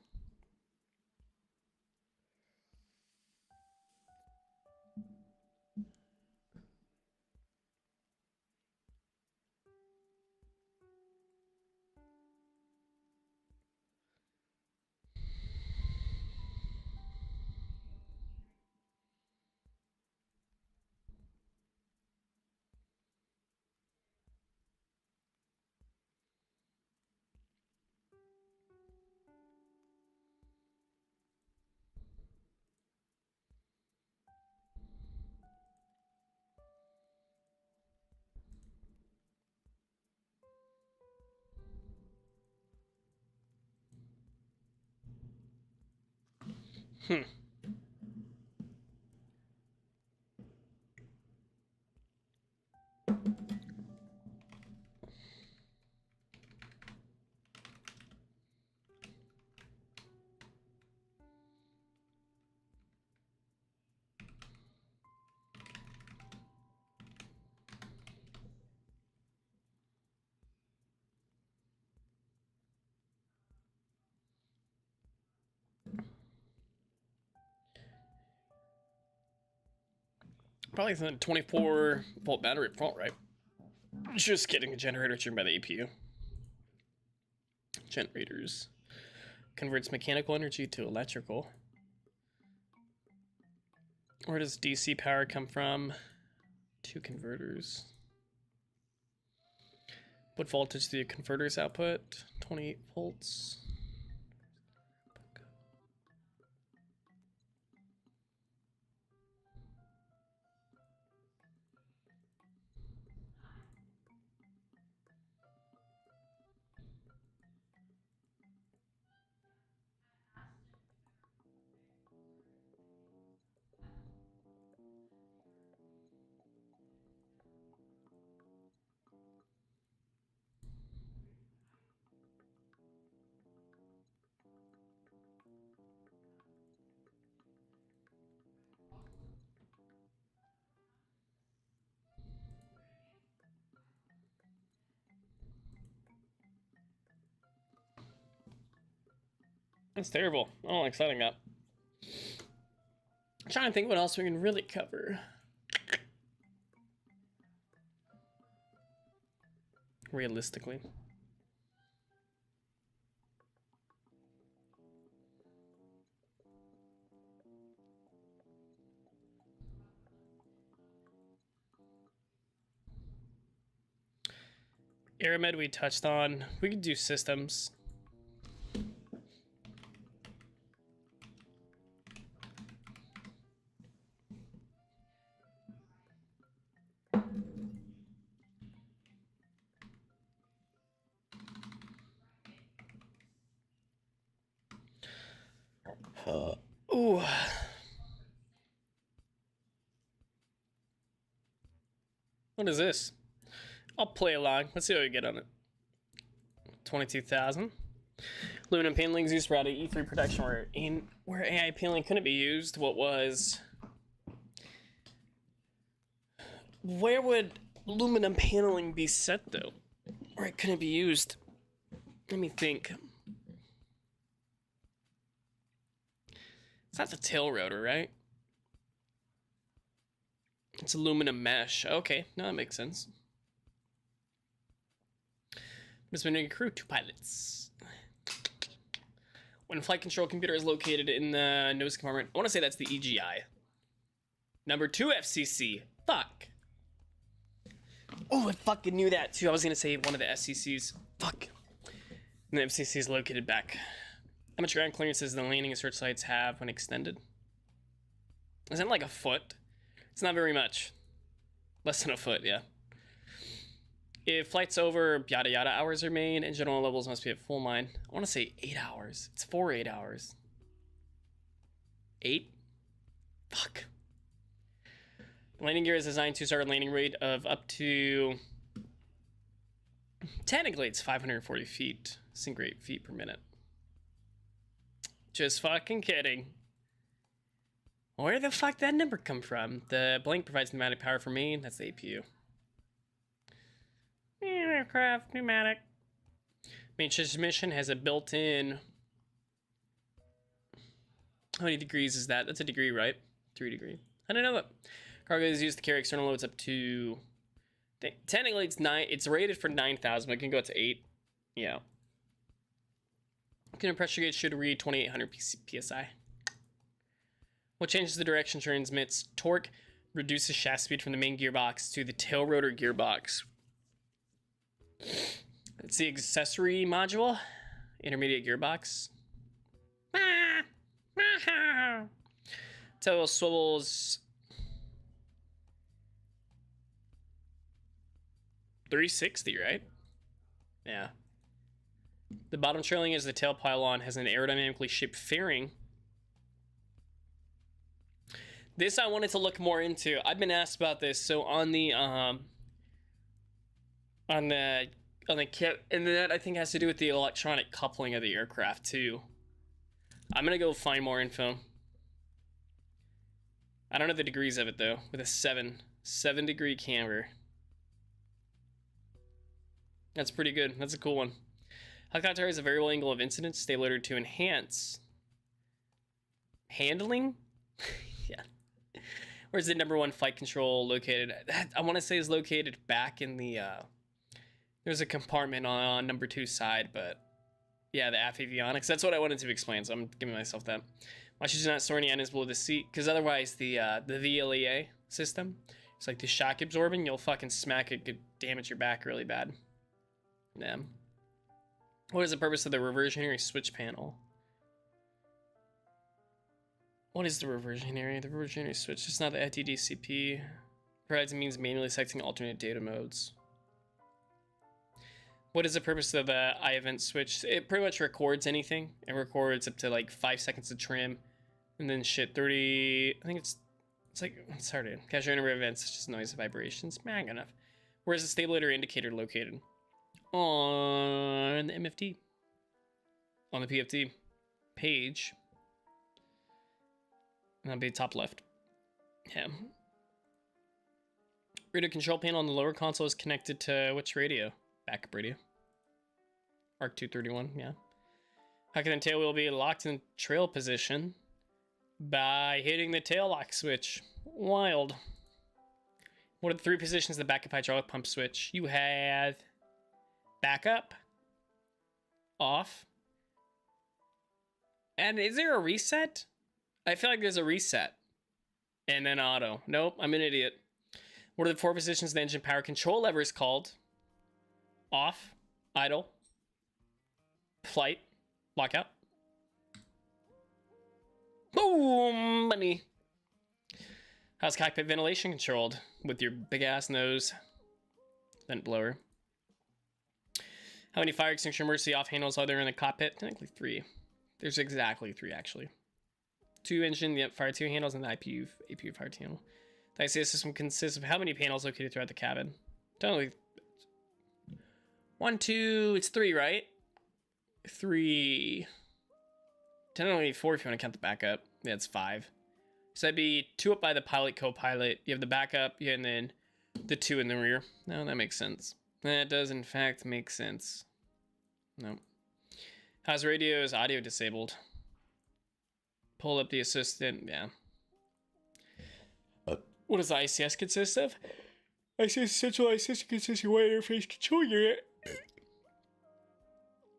Probably the 24-volt battery up front, right? Just kidding. The generator turned by the APU. Generators. Converts mechanical energy to electrical. Where does DC power come from? 2 converters. What voltage do the converters output? 28 volts. That's terrible. I don't like setting up. I'm trying to think what else we can really cover. Realistically. Aeromed we touched on. We could do systems. Ooh. What is this? I'll play along. Let's see what we get on it. 22,000. Aluminum panelings used for E3 protection where AI paneling couldn't be used. Where would aluminum paneling be set though? Where it couldn't be used? Let me think. It's not the tail rotor, right? It's aluminum mesh. Okay, no, that makes sense. This winning crew, 2 pilots. When a flight control computer is located in the nose compartment, I want to say that's the EGI. Number 2 FCC. Fuck. Oh, I fucking knew that too. I was gonna say one of the SCCs. Fuck. And the FCC is located back. How much ground clearance does the landing and search sites have when extended? Isn't it like a foot? It's not very much. Less than a foot, yeah. If flights over yada yada hours are made, engine oil levels must be at full line. I want to say 8 hours. It's 8 hours. 8? Fuck. The landing gear is designed to start a landing rate of up to... Technically, it's 540 feet. Sync rate feet per minute. Just fucking kidding. Where the fuck did that number come from? The blank provides pneumatic power for main. That's the APU. Aircraft, pneumatic. Main transmission has a built-in... How many degrees is that? That's a degree, right? 3 degree. I didn't know that. Cargo is used to carry external loads up to... Technically, it's rated for 9,000, but it can go up to 8. Yeah. Pressure gauge should read 2,800 psi. What changes the direction transmits torque, reduces shaft speed from the main gearbox to the tail rotor gearbox. It's the accessory module, intermediate gearbox. Tail swivels 360, right? Yeah. The bottom trailing as the tail pylon has an aerodynamically shaped fairing. This I wanted to look more into. I've been asked about this. So on the kit, and that I think has to do with the electronic coupling of the aircraft too. I'm gonna go find more info. I don't know the degrees of it though. With a 7 degree camber. That's pretty good. That's a cool one. Helicopter has a variable angle of incidence, stabilizer to enhance handling. Yeah. Where's the number 1 flight control located? I want to say is located back in the. There's a compartment on number 2 side, but yeah, the aft avionics. That's what I wanted to explain, so I'm giving myself that. Why should you not store any items below the seat? Because otherwise, the VLEA system, it's like the shock absorbing. You'll fucking smack it, could damage your back really bad. Yeah. What is the purpose of the reversionary switch panel? What is the reversionary? The reversionary switch, it's not the FTDCP. Provides a means of manually selecting alternate data modes. What is the purpose of the iEvent switch? It pretty much records anything. It records up to like 5 seconds of trim. And then shit, 30... I think it's like... It's hard to... Capture number of events, such as noise and vibrations. Man, enough. Where's the stabilizer indicator located? On the MFT. On the PFT page. And that'll be top left. Yeah. Radio control panel on the lower console is connected to which radio? Backup radio. ARC 231, yeah. How can the tail wheel be locked in trail position? By hitting the tail lock switch. Wild. What are the 3 positions of the backup hydraulic pump switch? You have backup, off, and is there a reset? I feel like there's a reset. And then auto. Nope, I'm an idiot. What are the 4 positions of the engine power control levers called? Off, idle, flight, lockout. Boom, money. How's cockpit ventilation controlled? With your big ass nose. Vent blower. How many fire extinguisher emergency off handles are there in the cockpit? Technically 3. There's exactly 3 actually. 2 engine, yep, fire 2 handles, and the APU fire handle. The ICS system consists of how many panels located throughout the cabin? Totally. 1, 2, it's 3, right? 3. Technically 4 if you want to count the backup. Yeah, it's 5. So that'd be 2 up by the pilot, co-pilot. You have the backup, yeah, and then the 2 in the rear. No, that makes sense. That does in fact make sense. No. How's radio's audio disabled? Pull up the assistant, yeah. What does the ICS consist of? ICS centralized system consists of one interface control unit.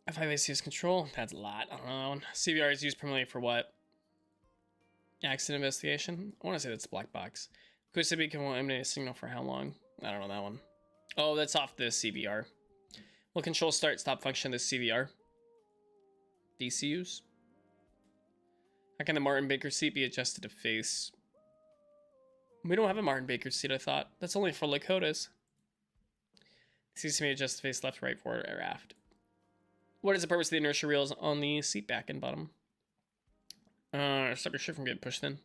F5 ICS control, that's a lot. I don't know. CVR is used primarily for what? Accident investigation? I want to say that's a black box. QSB can emanate a signal for how long? I don't know that one. Oh, that's off the CVR. Will control start stop function of the CVR? DCUs? How can the Martin Baker seat be adjusted to face? We don't have a Martin Baker seat, I thought. That's only for Lakotas. Seats can be adjusted to face left, right, forward, or aft. What is the purpose of the inertia reels on the seat back and bottom? Stop your ship from getting pushed in.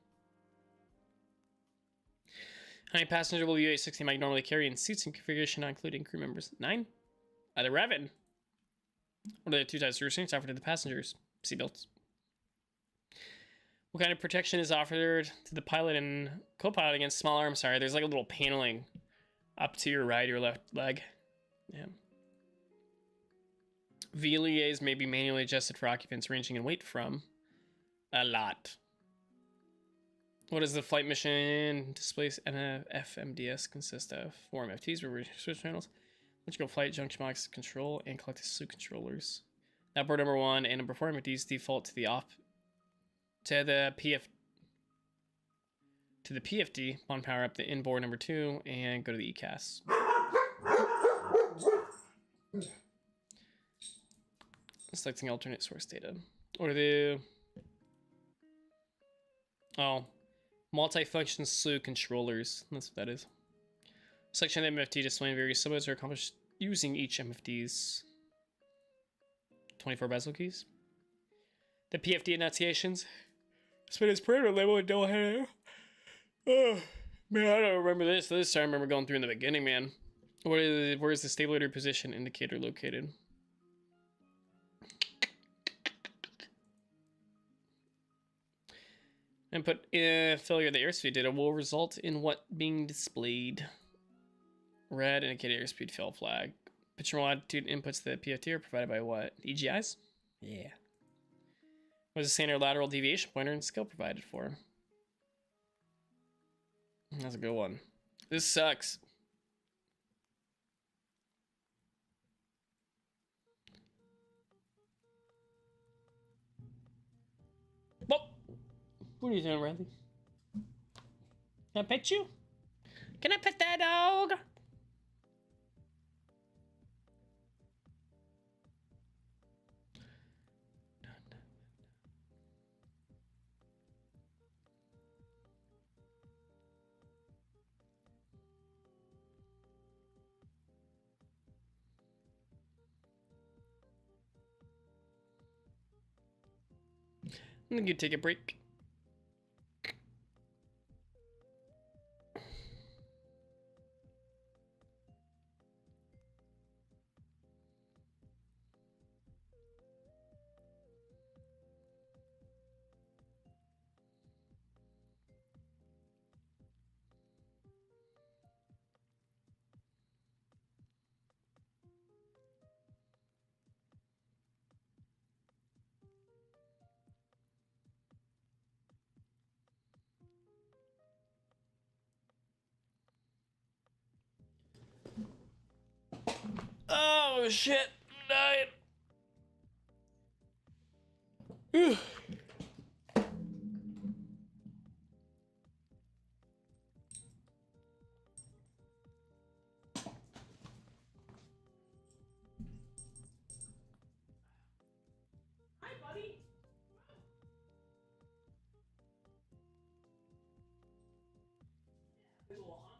How many passengers will U-860 might normally carry in seats and configuration not including crew members? 9? Either Revan. What are the 2 types of restraints offered to the passengers? Seatbelts. What kind of protection is offered to the pilot and co-pilot against small arms? Sorry, there's like a little paneling up to your right or left leg. Yeah. VLEAs may be manually adjusted for occupants ranging in weight from a lot. What does the flight mission displays FMDS consist of? 4 MFTs, where switch channels, electrical flight junction box control, and collective slew controllers. Now, board number 1 and number 4 MFTs default to the PFD. On power up the inboard number 2 and go to the ECAS. Selecting alternate source data. What are the... Oh. Multifunction slew controllers. That's what that is. Selection of MFT displaying various submodes are accomplished using each MFT's 24 bezel keys. The PFD enunciations. Spin its parameter label and double header. Oh, man, I don't remember this. This I remember going through in the beginning, man. Where is the stabulator position indicator located? Input failure of the airspeed data will result in what being displayed? Red indicated airspeed fail flag. Pitch and roll altitude inputs to the PFT are provided by what? EGIs? Yeah. What is the standard lateral deviation pointer and scale provided for? That's a good one. This sucks. Whoa. What are you doing, Randy? Can I pet you? Can I pet that dog? I'm gonna go take a break. Oh shit, I'm dying. Hi, buddy. A little hungry.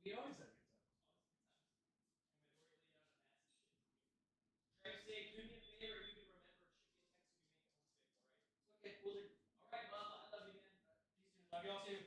He always had good stuff. Try to say, do me a favor, you can remember it should be a text when you make a home space, alright? Okay, we'll do. Alright, Mama, I love you, man. See you soon. Love y'all too.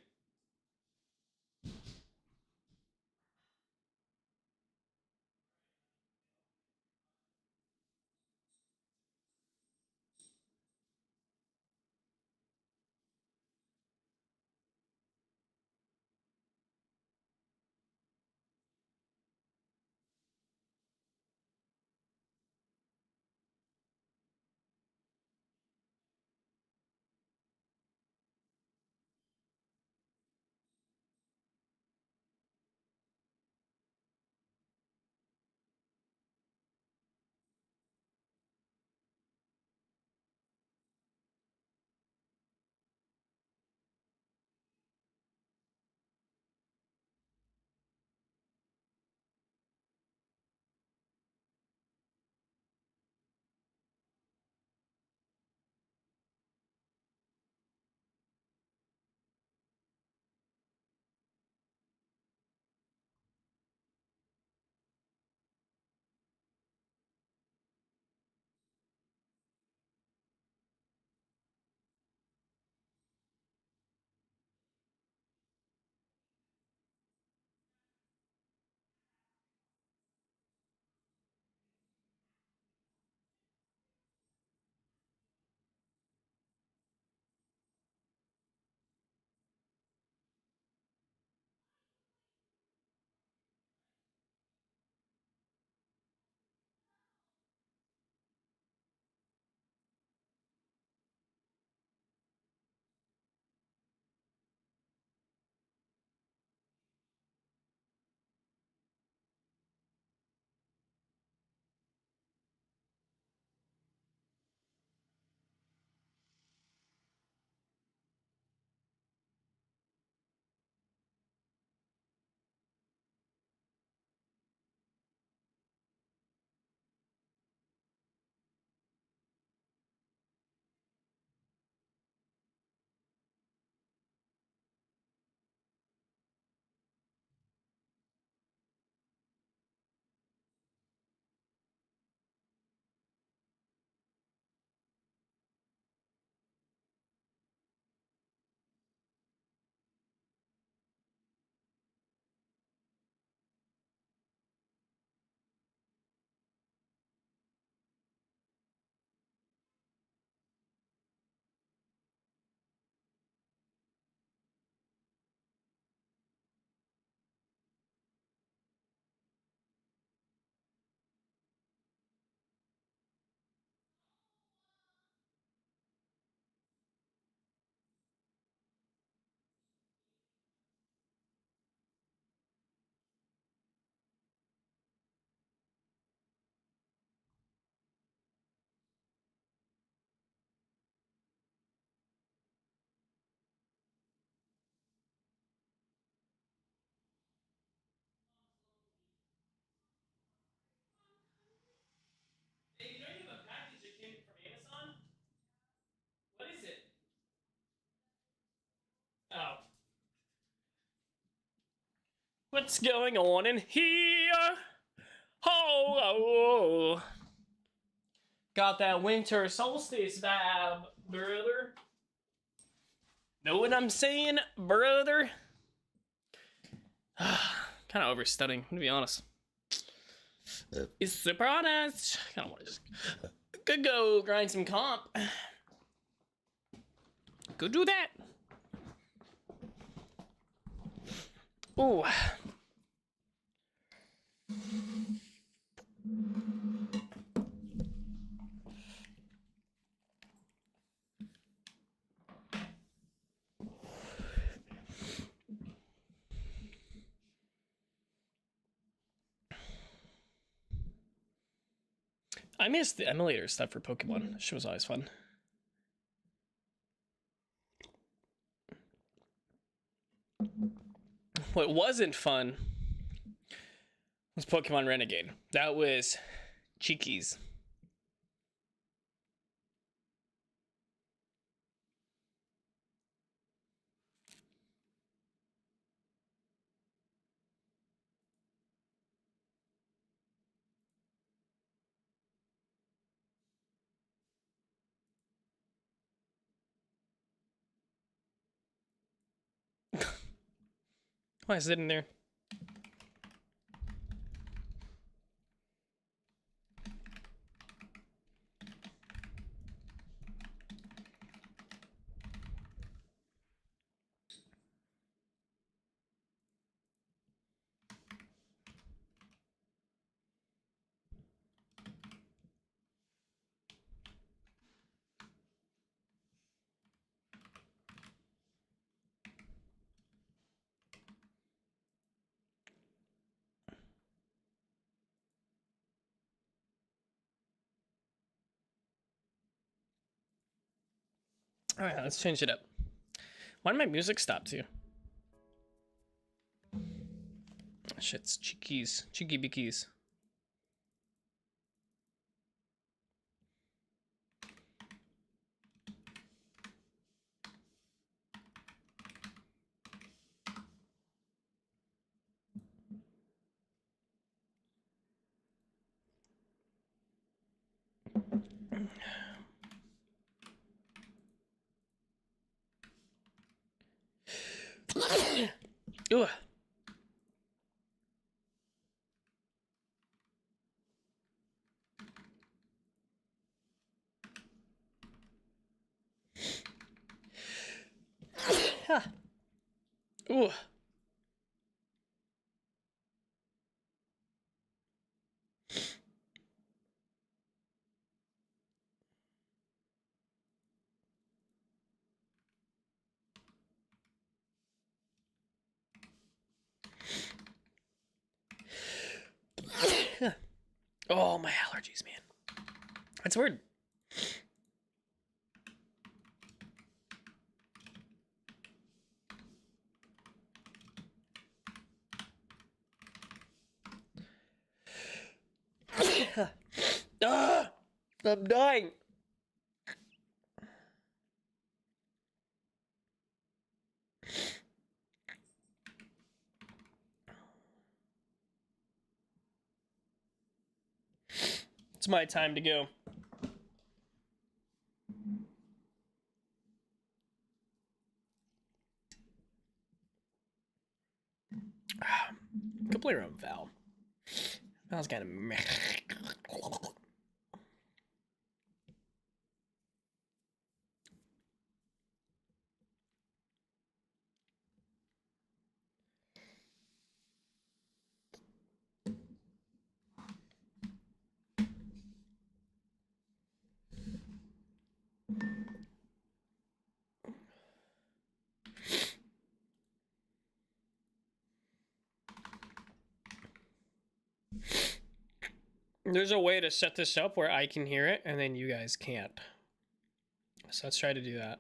Hey, you know you have a package that came from Amazon? What is it? Oh. What's going on in here? Oh, oh, oh. Got that winter solstice vibe, brother. Know what I'm saying, brother? Kind of overstudying, to be honest. It's super honest. Kind of want to just could go grind some comp. Go do that. Ooh. I missed the emulator stuff for Pokemon. That shit was always fun. What wasn't fun was Pokemon Renegade. That was cheekies. Why is it in there? All right, let's change it up. Why did my music stop too? Shit's cheekies, cheeky bickies. Ugh. Ooh. Oh, my allergies, man. That's weird. Ah, I'm dying. It's my time to go. Go play around Val. Val's kind of meh. There's a way to set this up where I can hear it and then you guys can't. So let's try to do that.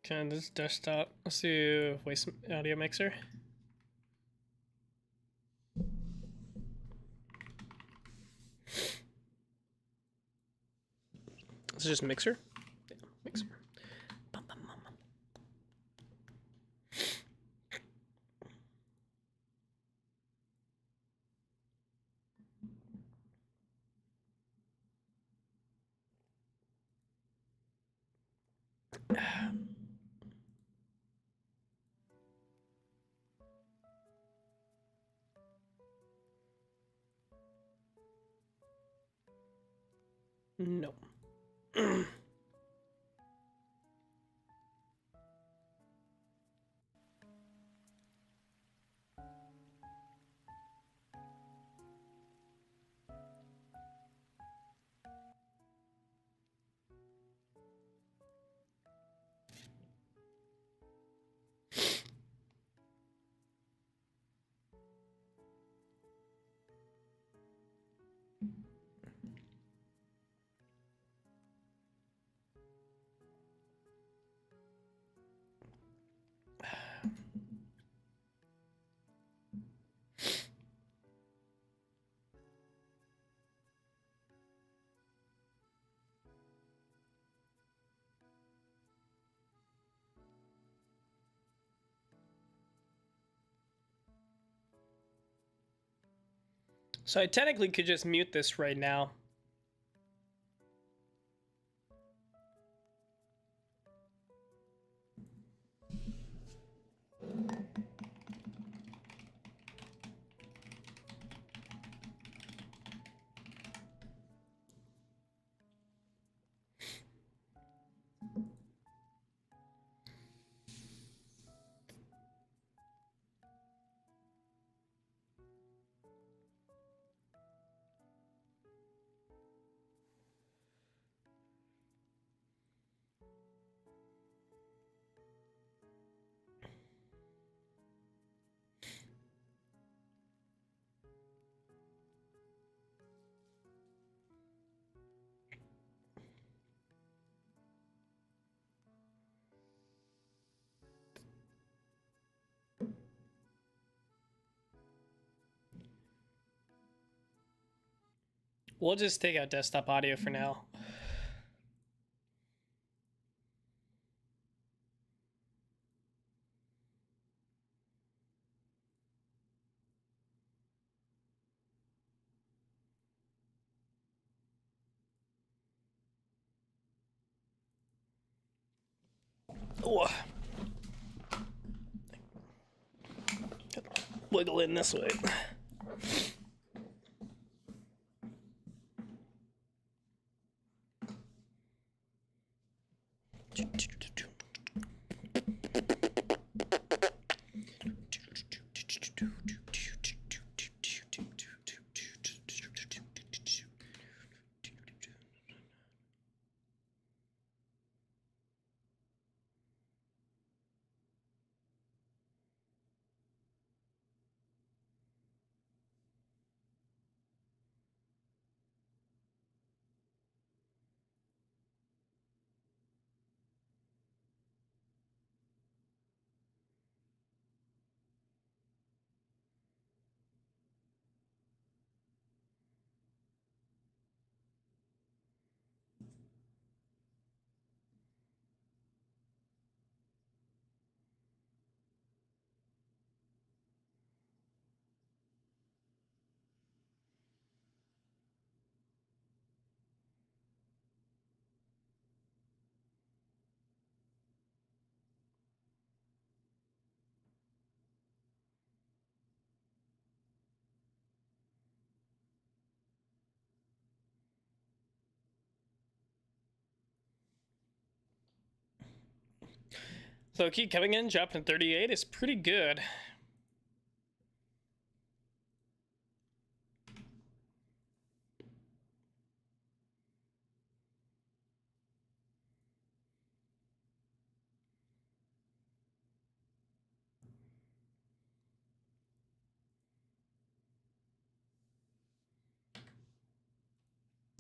Can this desktop, let's do voice audio mixer. This is just mixer. Yeah, mixer. Bum, bum, bum, bum. No. So I technically could just mute this right now. We'll just take out desktop audio for now. Ooh. Wiggle in this way. So keep coming in, dropping 38 is pretty good.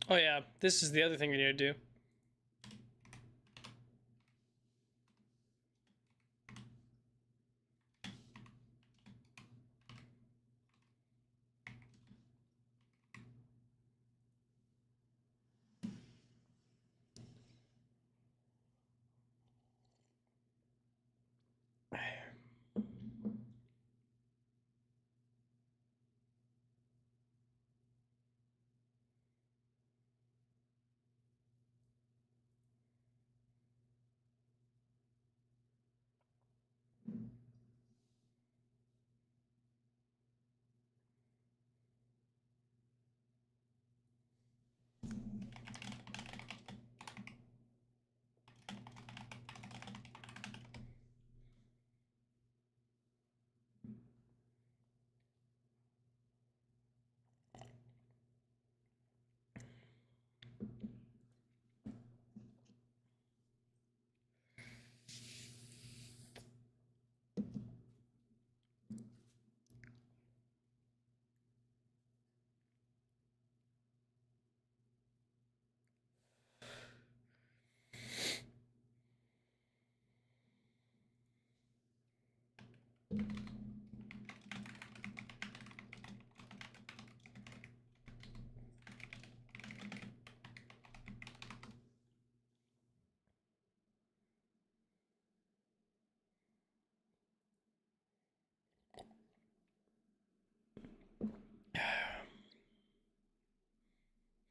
Oh yeah, this is the other thing we need to do.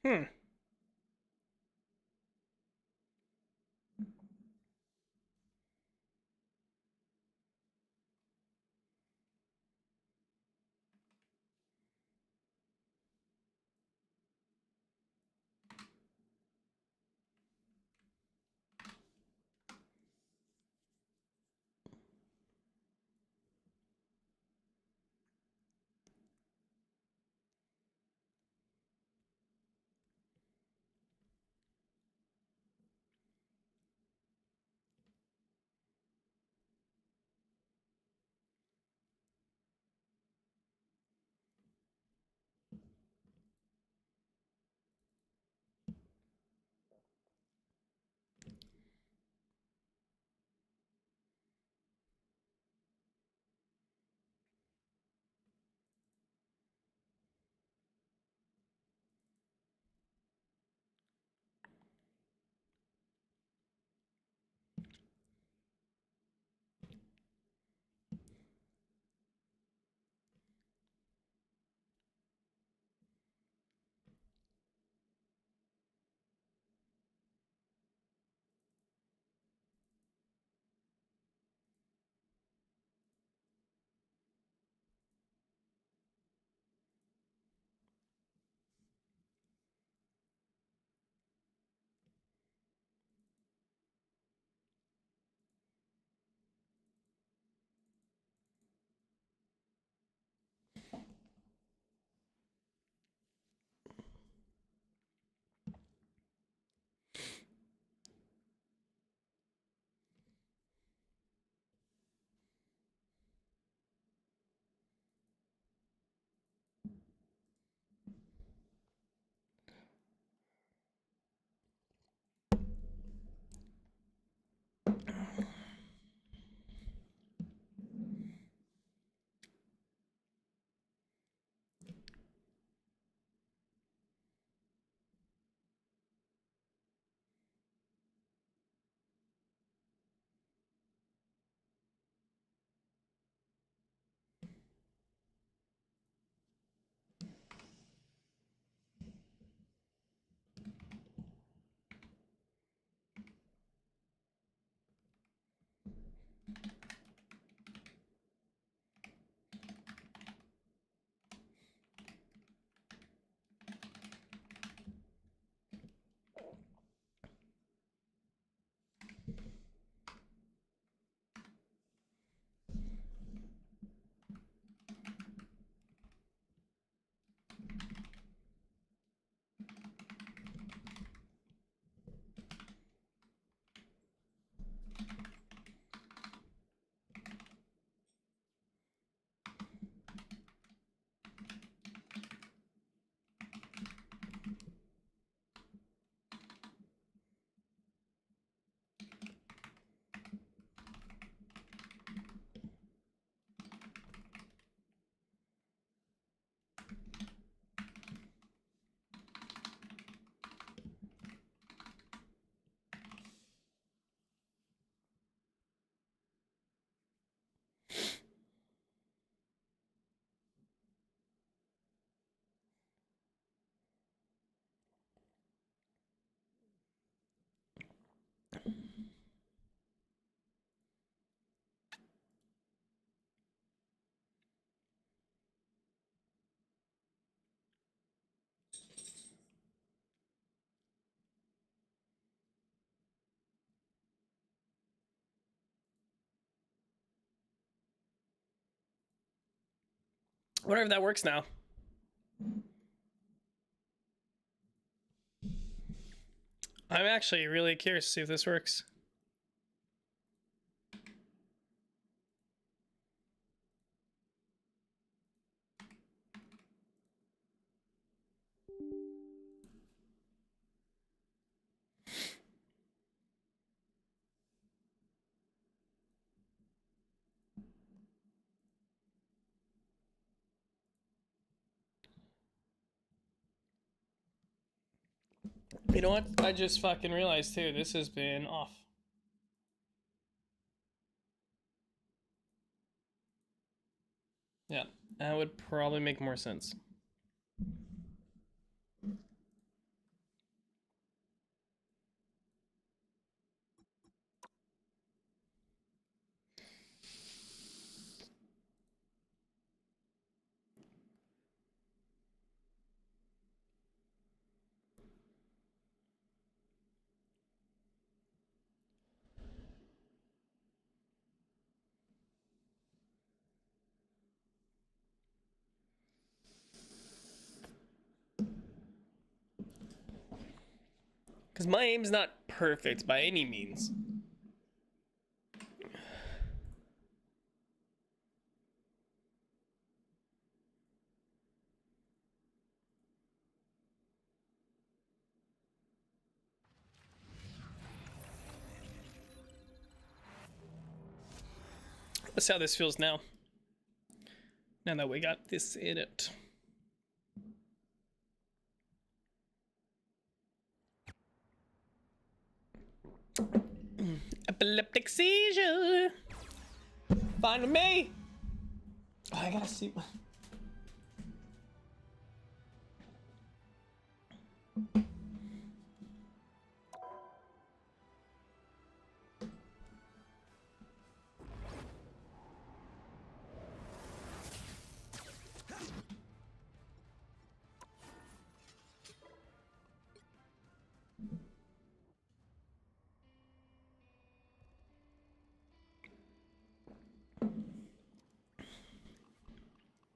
Hmm. I wonder if that works now. I'm actually really curious to see if this works. You know what? I just fucking realized too, this has been off. Yeah, that would probably make more sense. Because my aim's not perfect by any means. Let's see how this feels now. Now that we got this in it. Epileptic seizure. Fine with me. Oh, I gotta see.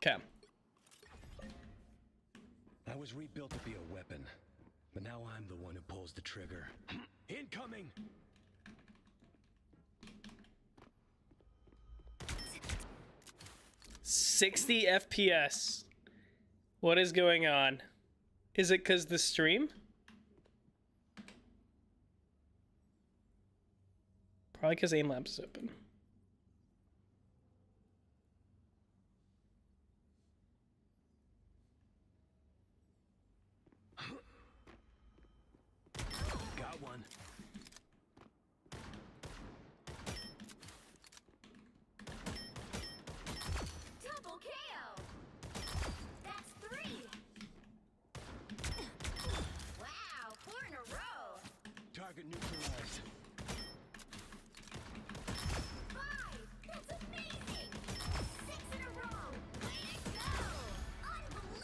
Okay. I was rebuilt to be a weapon, but now I'm the one who pulls the trigger. Incoming! $60 FPS. What is going on? Is it because the stream? Probably because aim labs is open. Got one. Double KO! That's 3! Wow, 4 in a row! Target neutralized. 5! That's amazing! 6 in a row! Way to go!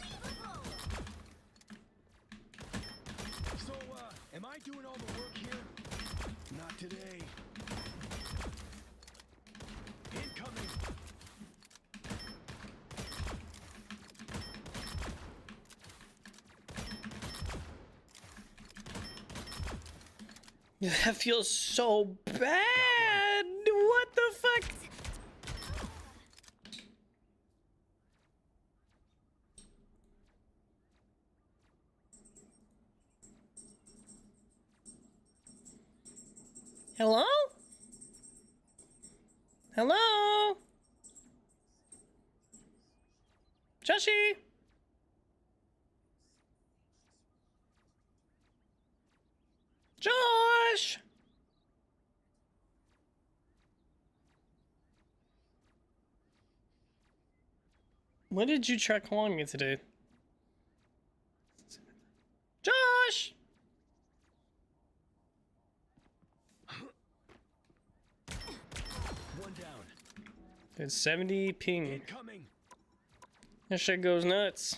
Unbelievable! So, am I doing all the work here? Not today. Incoming! That feels so bad. What the fuck? Hello? Hello? Joshi? Josh! When did you try calling me today? Josh! One down. It's 70 ping. Incoming! That shit goes nuts.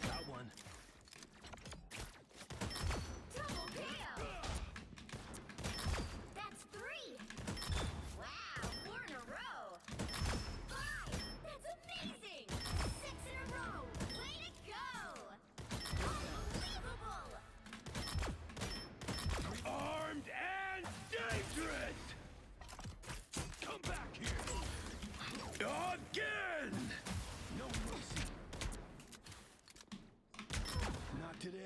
Got one. Double KO! That's 3! Wow, 4 in a row! 5! That's amazing! 6 in a row! Way to go! Unbelievable! Armed and dangerous! Come back here! Again! No mercy. Not today.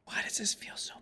Why does this feel so